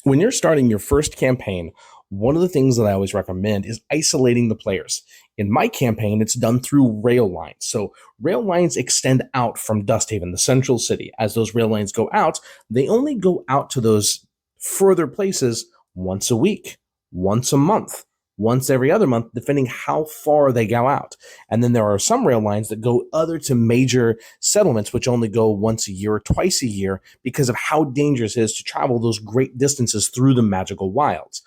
When you're starting your first campaign, one of the things that I always recommend is isolating the players. In my campaign, it's done through rail lines. So rail lines extend out from Dusthaven, the central city. As those rail lines go out, they only go out to those further places once a week, once a month, once every other month, depending how far they go out. And then there are some rail lines that go other to major settlements, which only go once a year or twice a year because of how dangerous it is to travel those great distances through the magical wilds.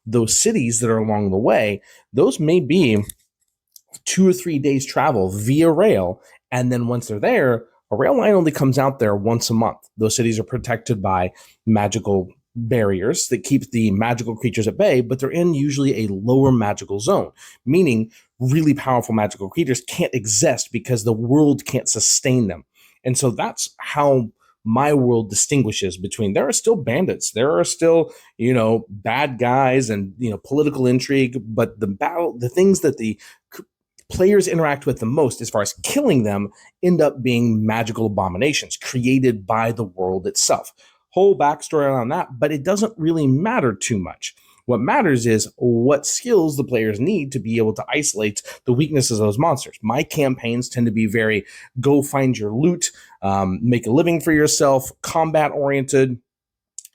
Those cities that are along the way, those may be 2 or 3 days travel via rail. And then once they're there, a rail line only comes out there once a month. Those cities are protected by magical barriers that keep the magical creatures at bay, but they're in usually a lower magical zone, meaning really powerful magical creatures can't exist because the world can't sustain them. And so that's how my world distinguishes between there are still bandits, there are still, bad guys and, political intrigue, but the things that the players interact with the most as far as killing them end up being magical abominations created by the world itself. Whole backstory on that, but it doesn't really matter too much. What matters is what skills the players need to be able to isolate the weaknesses of those monsters. My campaigns tend to be very go find your loot, make a living for yourself, combat oriented.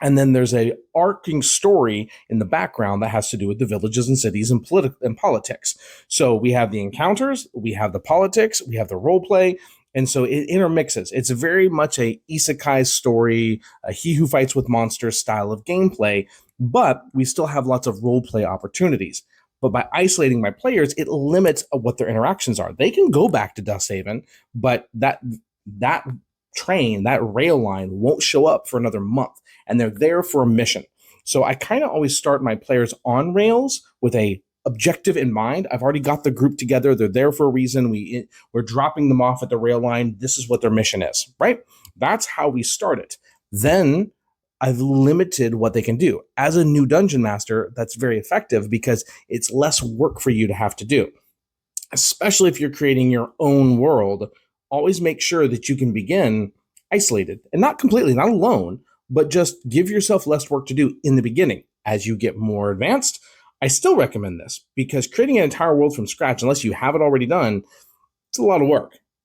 And then there's a arcing story in the background that has to do with the villages and cities and politics. So we have the encounters, we have the politics, we have the role play, and so it intermixes. It's very much a isekai story, a he who fights with monsters style of gameplay, but we still have lots of role play opportunities. But by isolating my players, it limits what their interactions are. They can go back to Dusthaven, but that train, that rail line won't show up for another month, and they're there for a mission. So I kind of always start my players on rails with a objective in mind. I've already got the group together. They're there for a reason. We're dropping them off at the rail line. This is what their mission is, right? That's how we start it. Then I've limited what they can do. As a new dungeon master, that's very effective because it's less work for you to have to do, especially if you're creating your own world. Always make sure that you can begin isolated and not completely, not alone, but just give yourself less work to do in the beginning. As you get more advanced, I still recommend this because creating an entire world from scratch, unless you have it already done, it's a lot of work.